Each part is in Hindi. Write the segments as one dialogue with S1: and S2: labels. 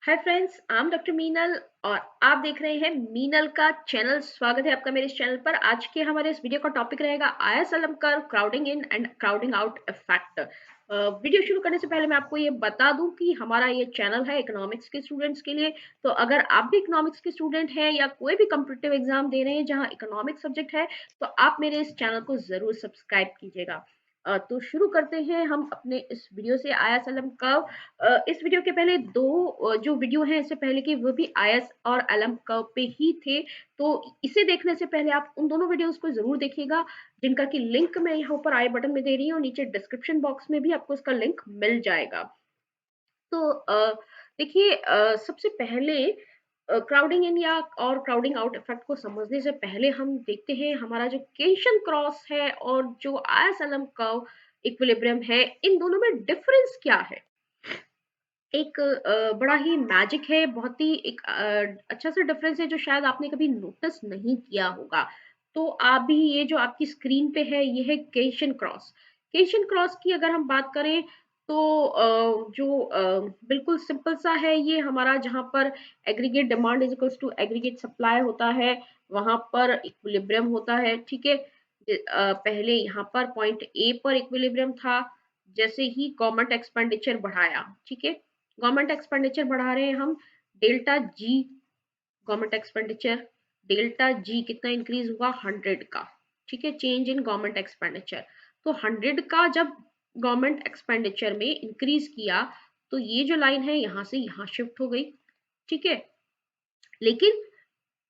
S1: Hi friends, I am doctor Meenal और आप देख रहे हैं मीनल का चैनल। स्वागत है आपका मेरे इस चैनल पर। आज के हमारे इस वीडियो का टॉपिक रहेगा ISLM curve, crowding in and crowding out effect. Video शुरू करने से पहले मैं आपको ये बता दूं कि हमारा ये चैनल है इकोनॉमिक्स के स्टूडेंट्स के लिए। तो अगर आप भी इकोनॉमिक्स के स्टूडेंट हैं या कोई भी कॉम्पिटिटिव एग्जाम दे रहे हैं जहां इकोनॉमिक्स सब्जेक्ट है, तो आप मेरे इस चैनल को जरूर सब्सक्राइब कीजिएगा। तो शुरू करते हैं हम अपने इस वीडियो से आईएसएलएम कर्व। इस वीडियो के पहले दो जो वीडियो हैं इससे पहले के, वो भी आईएस और एलएम कर्व पे ही थे। तो इसे देखने से पहले आप उन दोनों वीडियोस को जरूर देखिएगा, जिनका कि लिंक मैं यहाँ ऊपर आई बटन में दे रही हूँ और नीचे डिस्क्रिप्शन बॉक्स में भी आपको इसका लिंक मिल जाएगा। तो देखिए, सबसे पहले क्राउडिंग इन या और क्राउडिंग आउट इफेक्ट को समझने से पहले हम देखते हैं हमारा जो केशन क्रॉस है और जो आईएसएलएम कर्व इक्विलिब्रियम है, इन दोनों में डिफरेंस क्या है। एक बड़ा ही मैजिक है, बहुत ही एक अच्छा सा डिफरेंस है जो शायद आपने कभी नोटिस नहीं किया होगा। तो आप भी, ये जो आपकी स्क्रीन पे है ये है केशन क्रॉस। केशन क्रॉस की अगर हम बात करें तो बिल्कुल सिंपल सा है ये हमारा, जहाँ पर aggregate demand is equals to aggregate supply होता है, वहां पर इक्विलिब्रियम होता है। ठीक है। पहले यहाँ पर पॉइंट ए पर इक्विलिब्रियम था। जैसे ही गवर्नमेंट एक्सपेंडिचर बढ़ाया, ठीक है, गवर्नमेंट एक्सपेंडिचर बढ़ा रहे हैं हम, delta G government expenditure, delta G कितना इंक्रीज हुआ, 100 का। ठीक है, चेंज इन गवर्नमेंट एक्सपेंडिचर। तो 100 का जब गवर्नमेंट एक्सपेंडिचर में इंक्रीज किया, तो ये जो लाइन है यहां से यहां शिफ्ट हो गई। ठीक है, लेकिन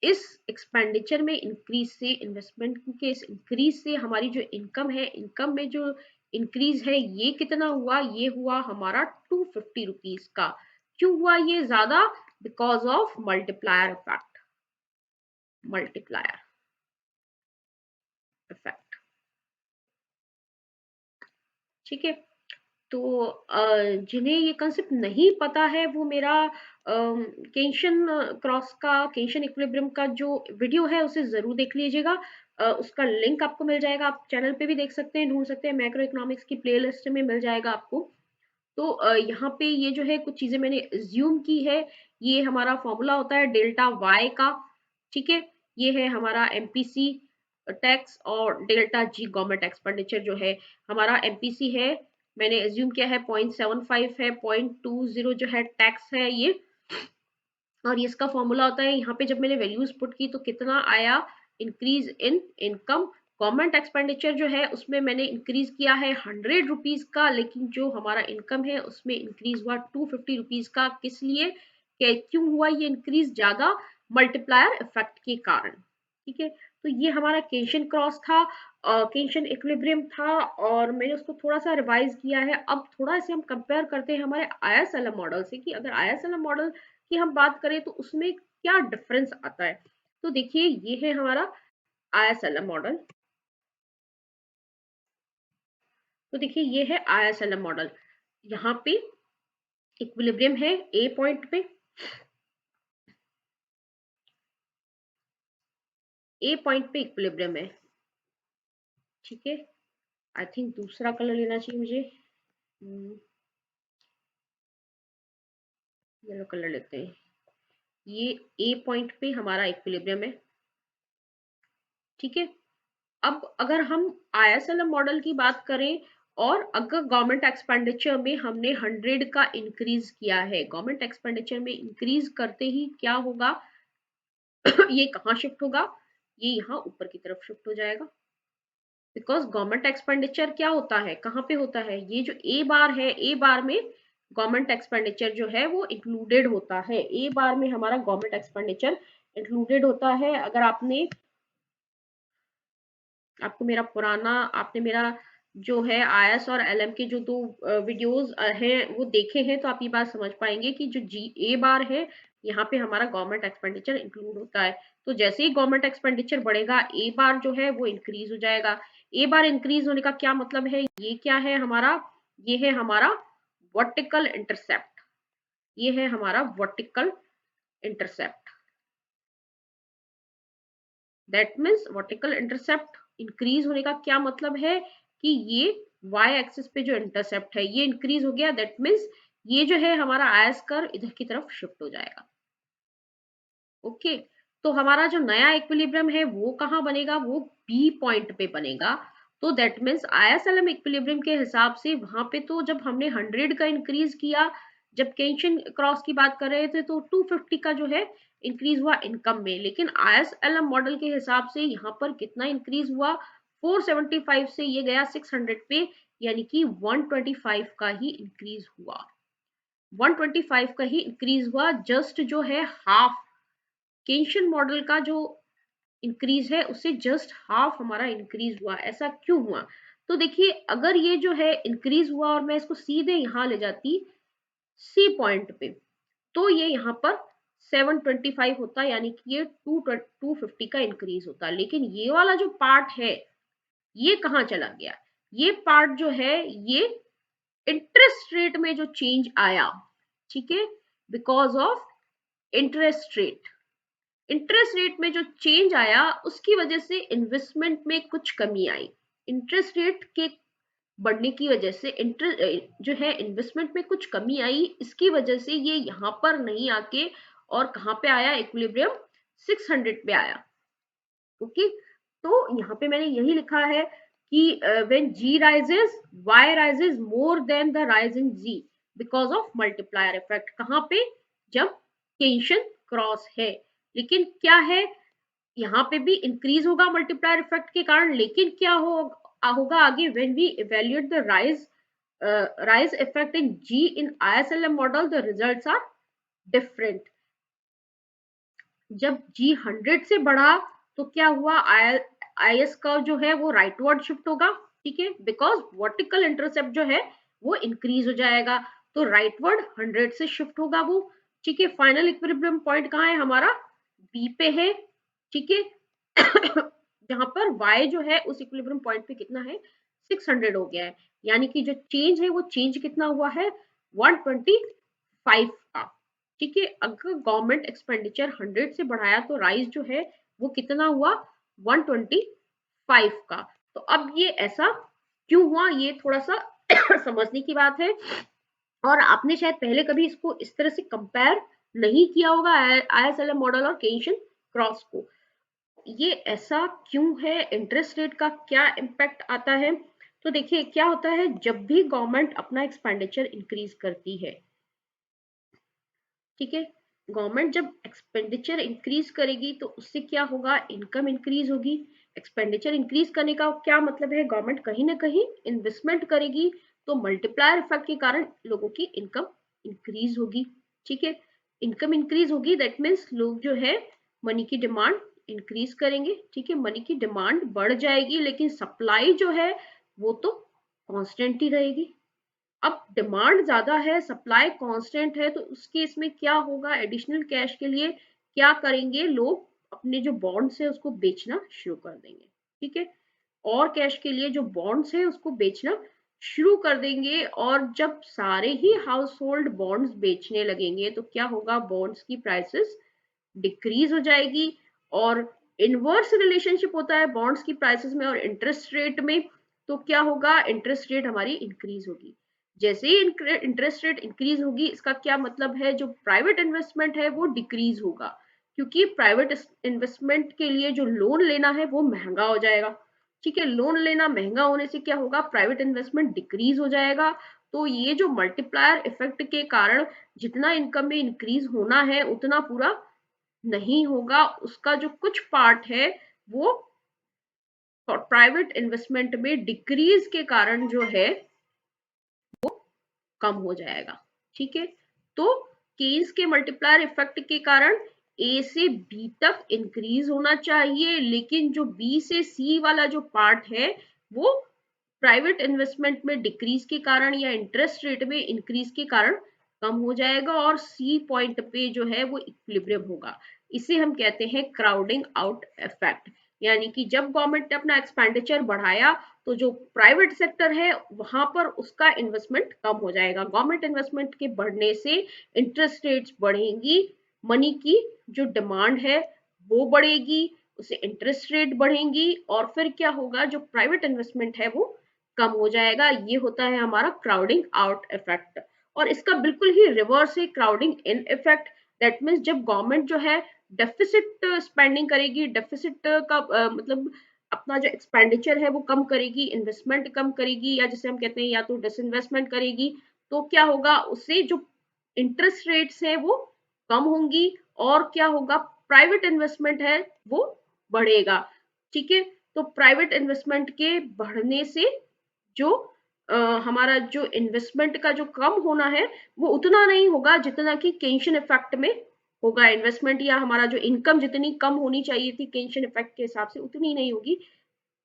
S1: इस एक्सपेंडिचर में इंक्रीज से, इन्वेस्टमेंट के इस इंक्रीज से हमारी जो इनकम है, इनकम में जो इंक्रीज है ये कितना हुआ, ये हुआ हमारा 250 रुपीज का। क्यों हुआ ये ज्यादा? Because of multiplier effect. Multiplier effect. ठीक है। तो जिन्हें ये कंसेप्ट नहीं पता है वो मेरा केंशन क्रॉस का, केंशन इक्विलिब्रियम का जो वीडियो है उसे जरूर देख लीजिएगा। उसका लिंक आपको मिल जाएगा, आप चैनल पे भी देख सकते हैं, ढूंढ सकते हैं, मैक्रो इकोनॉमिक्स की प्लेलिस्ट में मिल जाएगा आपको। तो यहाँ पे ये जो है कुछ चीजें मैंने एज्यूम की है। ये हमारा फॉर्मूला होता है डेल्टा वाई का। ठीक है, ये है हमारा एमपीसी टैक्स, और डेल्टा जी गवर्नमेंट एक्सपेंडिचर जो है हमारा एमपीसी है, मैंने एज्यूम किया है 0.75 है, 0.20 जो है टैक्स है ये। और इसका फॉर्मूला होता है, यहाँ पे जब मैंने वैल्यूज पुट की तो कितना आया, increase in income. Government expenditure जो है उसमें मैंने इंक्रीज किया है 100 रुपीज का, लेकिन जो हमारा इनकम है उसमें इंक्रीज हुआ 250 रुपीज का। किस लिए, क्यों हुआ ये इंक्रीज ज्यादा? मल्टीप्लायर इफेक्ट के कारण। ठीक है, तो ये हमारा केंशन क्रॉस था, केंशन इक्विलिब्रियम था, और मैंने उसको थोड़ा सा रिवाइज किया है। अब थोड़ा से हम कंपेयर करते हैं हमारे आईएसएलएम मॉडल से, कि अगर आईएसएलएम मॉडल की हम बात करें तो उसमें क्या डिफरेंस आता है। तो देखिए, ये है हमारा आईएसएलएम मॉडल। तो देखिए, ये है आईएसएलएम मॉडल। यहाँ पे इक्विलिब्रियम है ए पॉइंट पे, ए पॉइंट पे इक्विलिब्रियम है। ठीक है, आई थिंक दूसरा कलर लेना चाहिए मुझे। येलो कलर लेते हैं। ये ए पॉइंट पे हमारा इक्विलिब्रियम है। ठीक है, अब अगर हम आईएसएलएम मॉडल की बात करें, और अगर गवर्नमेंट एक्सपेंडिचर में हमने 100 का इंक्रीज किया है, गवर्नमेंट एक्सपेंडिचर में इंक्रीज करते ही क्या होगा, ये कहाँ शिफ्ट होगा, ये यहाँ ऊपर की तरफ शिफ्ट हो जाएगा। बिकॉज गवर्नमेंट एक्सपेंडिचर क्या होता है, कहाँ पे होता है, ये जो ए बार है, ए बार में गवर्नमेंट एक्सपेंडिचर जो है वो इंक्लूडेड होता है। ए बार में हमारा गवर्नमेंट एक्सपेंडिचर इंक्लूडेड होता है। अगर आपने, आपको मेरा पुराना, आपने मेरा जो है आईएस और एलएम के जो दो वीडियोस हैं वो देखे हैं, तो आप ये बात समझ पाएंगे कि जो जी ए बार है, यहाँ पे हमारा गवर्नमेंट एक्सपेंडिचर इंक्लूड होता है। तो जैसे ही गवर्नमेंट एक्सपेंडिचर बढ़ेगा, ए बार जो है वो इंक्रीज हो जाएगा। ए बार इंक्रीज होने का क्या मतलब है, ये क्या है हमारा, ये है हमारा वर्टिकल इंटरसेप्ट। ये है हमारा vertical intercept. That means vertical intercept increase होने का क्या मतलब है, कि ये y एक्सिस पे जो इंटरसेप्ट है ये इंक्रीज हो गया। दैट मीन्स ये जो है हमारा आयस कर्व इधर की तरफ शिफ्ट हो जाएगा। ओके, तो हमारा जो नया इक्विलिब्रियम है वो कहाँ बनेगा, वो बी पॉइंट पे बनेगा। तो दैट मीन्स आईएसएलएम इक्विलिब्रियम के हिसाब से वहां पे तो जब हमने 100 का इंक्रीज किया, जब केंशन क्रॉस की बात कर रहे थे तो 250 का जो है इंक्रीज हुआ इनकम में, लेकिन आईएसएलएम मॉडल के हिसाब से यहाँ पर कितना इंक्रीज हुआ, 475 से ये गया 600 पे, यानी कि 125 का ही इंक्रीज हुआ। 125 का ही इंक्रीज हुआ, जस्ट जो है हाफ केंशन मॉडल का जो इंक्रीज है उससे जस्ट हाफ हमारा इंक्रीज हुआ। ऐसा क्यों हुआ, तो देखिए अगर ये जो है इंक्रीज हुआ और मैं इसको सीधे यहाँ ले जाती सी पॉइंट पे, तो ये यहाँ पर 725 होता, यानी कि ये 250 का इंक्रीज होता। लेकिन ये वाला जो पार्ट है ये कहाँ चला गया, ये पार्ट जो है ये इंटरेस्ट रेट में जो चेंज आया, ठीक है, because of interest rate, interest rate में जो चेंज आया उसकी वजह से इन्वेस्टमेंट में कुछ कमी आई। इंटरेस्ट रेट के बढ़ने की वजह से इंटरेस्ट जो है इन्वेस्टमेंट में कुछ कमी आई, इसकी वजह से ये यहाँ पर नहीं आके और कहाँ पे आया, इक्विलिब्रियम 600 पे आया। ओके, तो यहाँ पे मैंने यही लिखा है कि when G rises Y rises more than the rise in G because of multiplier effect. कहाँ पे, जब टेंशन क्रॉस है, लेकिन क्या है यहाँ पे भी इंक्रीज होगा मल्टीप्लायर इफेक्ट के कारण, लेकिन क्या होगा आगे, when we evaluate the rise effect in G in ISLM model, the results are different। जब G 100 से बढ़ा तो क्या हुआ, IS का जो है वो राइटवर्ड शिफ्ट होगा, ठीक है, बिकॉज वर्टिकल इंटरसेप्ट जो है वो इंक्रीज हो जाएगा, तो राइटवर्ड 100 से शिफ्ट होगा वो, ठीक है। फाइनल इक्विलिब्रियम पॉइंट कहाँ है हमारा, बी पे है, ठीक है। जहां पर y जो है उस इक्विलिब्रियम पॉइंट पे कितना है, 600 हो गया है, यानी कि जो चेंज है वो चेंज कितना हुआ है, 125 का, ठीक है। अगर गवर्नमेंट एक्सपेंडिचर 100 से बढ़ाया तो राइज जो है वो कितना हुआ, 125 का। तो अब ये ऐसा क्यों हुआ, ये थोड़ा सा समझने की बात है, और आपने शायद पहले कभी इसको इस तरह से कंपेयर नहीं किया होगा आईएसएलएम मॉडल और केंशन क्रॉस को। ये ऐसा क्यों है, इंटरेस्ट रेट का क्या इम्पैक्ट आता है, तो देखिए क्या होता है, जब भी गवर्नमेंट अपना एक्सपेंडिचर इंक्रीज करती है, ठीक है, गवर्नमेंट जब एक्सपेंडिचर इंक्रीज करेगी तो उससे क्या होगा, इनकम इंक्रीज होगी। एक्सपेंडिचर इंक्रीज करने का क्या मतलब है, गवर्नमेंट कहीं ना कहीं इन्वेस्टमेंट करेगी, तो मल्टीप्लायर इफेक्ट के कारण लोगों की इनकम इंक्रीज होगी, ठीक है। इनकम इंक्रीज होगी दैट मीन्स लोग जो है मनी की डिमांड इंक्रीज करेंगे, ठीक है, मनी की डिमांड बढ़ जाएगी, लेकिन सप्लाई जो है वो तो कांस्टेंट ही रहेगी। अब डिमांड ज्यादा है, सप्लाई कांस्टेंट है, तो उस केस में क्या होगा, एडिशनल कैश के लिए क्या करेंगे लोग, अपने जो बॉन्ड्स है उसको बेचना शुरू कर देंगे, ठीक है। और कैश के लिए जो बॉन्ड्स है उसको बेचना शुरू कर देंगे, और जब सारे ही हाउस होल्ड बॉन्ड्स बेचने लगेंगे तो क्या होगा, बॉन्ड्स की प्राइसेस डिक्रीज हो जाएगी। और इनवर्स रिलेशनशिप होता है बॉन्ड्स की प्राइसेस में और इंटरेस्ट रेट में, तो क्या होगा, इंटरेस्ट रेट हमारी इंक्रीज होगी। जैसे ही इंटरेस्ट रेट इंक्रीज होगी, इसका क्या मतलब है, जो प्राइवेट इन्वेस्टमेंट है वो डिक्रीज होगा, क्योंकि प्राइवेट इन्वेस्टमेंट के लिए जो लोन लेना है वो महंगा हो जाएगा, ठीक है। लोन लेना महंगा होने से क्या होगा, प्राइवेट इन्वेस्टमेंट डिक्रीज हो जाएगा। तो ये जो मल्टीप्लायर इफेक्ट के कारण जितना इनकम में इंक्रीज होना है उतना पूरा नहीं होगा, उसका जो कुछ पार्ट है वो प्राइवेट इन्वेस्टमेंट में डिक्रीज के कारण जो है कम हो जाएगा, ठीक है। तो केन्स के मल्टीप्लायर इफेक्ट के कारण ए से बी तक इंक्रीज होना चाहिए, लेकिन जो बी से सी वाला जो पार्ट है वो प्राइवेट इन्वेस्टमेंट में डिक्रीज के कारण या इंटरेस्ट रेट में इंक्रीज के कारण कम हो जाएगा, और सी पॉइंट पे जो है वो इक्विलिब्रियम होगा। इसे हम कहते हैं क्राउडिंग आउट इफेक्ट, यानी कि जब गवर्नमेंट ने अपना एक्सपेंडिचर बढ़ाया तो जो प्राइवेट सेक्टर है वहां पर उसका इन्वेस्टमेंट कम हो जाएगा। गवर्नमेंट इन्वेस्टमेंट के बढ़ने से इंटरेस्ट रेट्स बढ़ेंगी, मनी की जो डिमांड है वो बढ़ेगी, उससे इंटरेस्ट रेट बढ़ेंगी, और फिर क्या होगा, जो प्राइवेट इन्वेस्टमेंट है वो कम हो जाएगा। ये होता है हमारा क्राउडिंग आउट इफेक्ट। और इसका बिल्कुल ही रिवर्स है crowding in effect. That means जब गवर्नमेंट जो है डेफिसिट स्पेंडिंग करेगी, डेफिसिट का मतलब अपना जो एक्सपेंडिचर है वो कम करेगी, इन्वेस्टमेंट कम करेगी, या जिसे हम कहते हैं या तो डिसइन्वेस्टमेंट करेगी, तो क्या होगा, उससे जो इंटरेस्ट रेट्स है वो कम होंगी, और क्या होगा, प्राइवेट इन्वेस्टमेंट है वो बढ़ेगा। ठीक है, तो प्राइवेट इन्वेस्टमेंट के बढ़ने से जो हमारा जो इन्वेस्टमेंट का जो कम होना है वो उतना नहीं होगा जितना कि केंशन इफेक्ट में होगा। इन्वेस्टमेंट या हमारा जो इनकम जितनी कम होनी चाहिए थी केंशन इफेक्ट के हिसाब से उतनी नहीं होगी,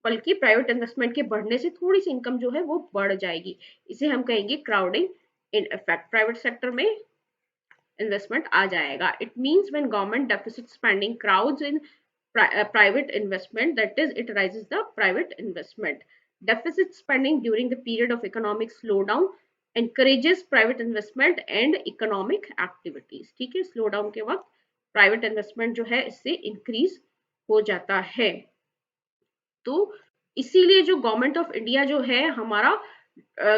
S1: बल्कि प्राइवेट इन्वेस्टमेंट के बढ़ने से थोड़ी सी इनकम जो है वो बढ़ जाएगी। इसे हम कहेंगे crowding in effect. Private sector में इन्वेस्टमेंट आ जाएगा। It means when government deficit spending crowds in private investment, that is it rises the private investment. Deficit spending during the period of economic slowdown encourages private investment and economic activities. ठीक है, स्लो डाउन के वक्त प्राइवेट इन्वेस्टमेंट जो है इससे इंक्रीज हो जाता है। तो इसीलिए जो गवर्नमेंट ऑफ इंडिया जो है हमारा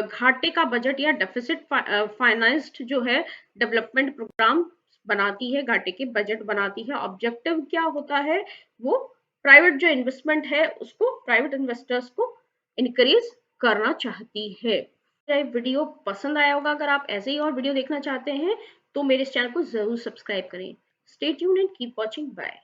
S1: घाटे का बजट या डेफिसिट फाइनेंस्ड जो है डेवलपमेंट प्रोग्राम बनाती है, घाटे के बजट बनाती है। ऑब्जेक्टिव क्या होता है, वो प्राइवेट जो इन्वेस्टमेंट है उसको, प्राइवेट इन्वेस्टर्स को इनकरेज करना चाहती है। वीडियो पसंद आया होगा, अगर आप ऐसे ही और वीडियो देखना चाहते हैं तो मेरे इस चैनल को जरूर सब्सक्राइब करें। Stay tuned and keep watching. Bye.